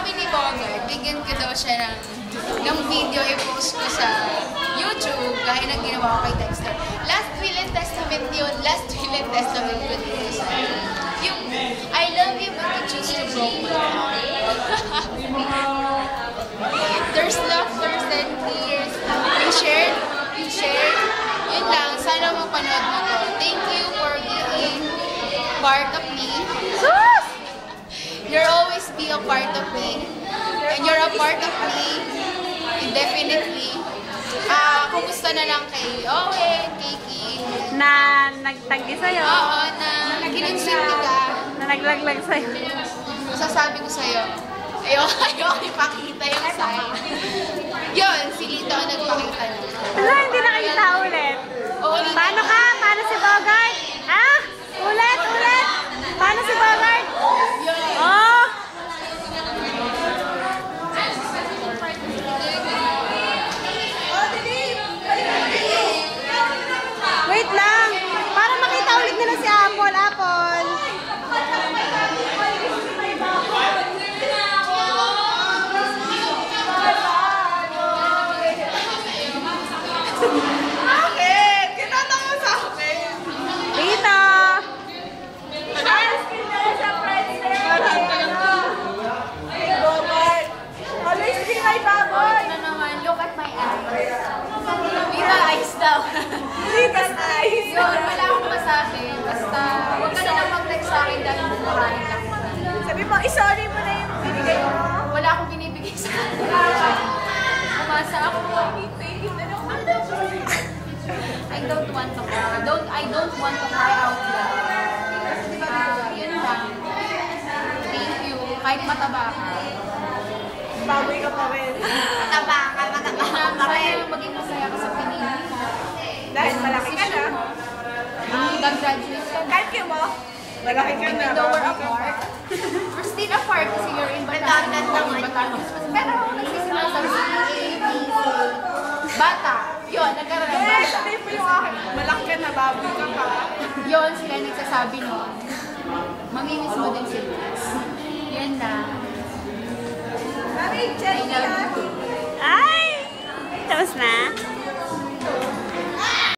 sabi ni Bogart, bigyan ko daw siya ng video i-post ko sa YouTube gaya ng ginawa ko kay Dexter. Last Will and Testament yun. Last Will and Testament ko dito sa yung I love you but you choose to broke my heart. There's laughter and tears. You shared. Yun lang. Sana mapanood mo to. Thank you for being part of me. You'll always be a part of me. And you're a part of me. Indefinitely. Kumusta na lang kay Owen, Kiki? Na nagtagdi sa'yo? Oo, na kinonsinti ka. Na naglaglag sa'yo? Masasabi ko sa'yo, ayaw ipakita yung sign. Yun, si Lito ang nagpakita na. Wala, hindi nakita ulit. Oo, Lito. Paano ka? Paano si Bogart? Ah? Ulit! Paano si Bogart? Oh! Wait lang! Para makita ulit nila si Apple. Bakit? Kinatawa sa akin. Rita! Always be my baboy! Na naman, look at my eyes. Vita eyes daw. Litas eyes! Yun, wala akong masabi. Basta, huwag ka na lang mag-text sa akin dahil bumurahin lang. Sabi mo, isorry mo na yung binigay mo. Wala akong binibigay sa kanila. Umasa ako. I don't want to cry. I don't want to cry out loud. Yun lang. Thank you. Kahit mataba ka. Baboy ka pa rin. Mataba ka rin. Maging masaya ka sa pinili mo. Dahil malaki ka na. Nag-graduate ka na. Kalki mo. Malaki ka na. Even though we're apart. We're still apart kasi you're in Batangas. Pero ako nagsisimula sa bata. Yun, nagkaroon ng bata. Sabi mo yung akin. Malaki ka na, baboy ka pa. Yun, sila nagsasabi nun. Mamimiss mo din sila. Yan na. Mami, check I love you. Ay! Tapos na?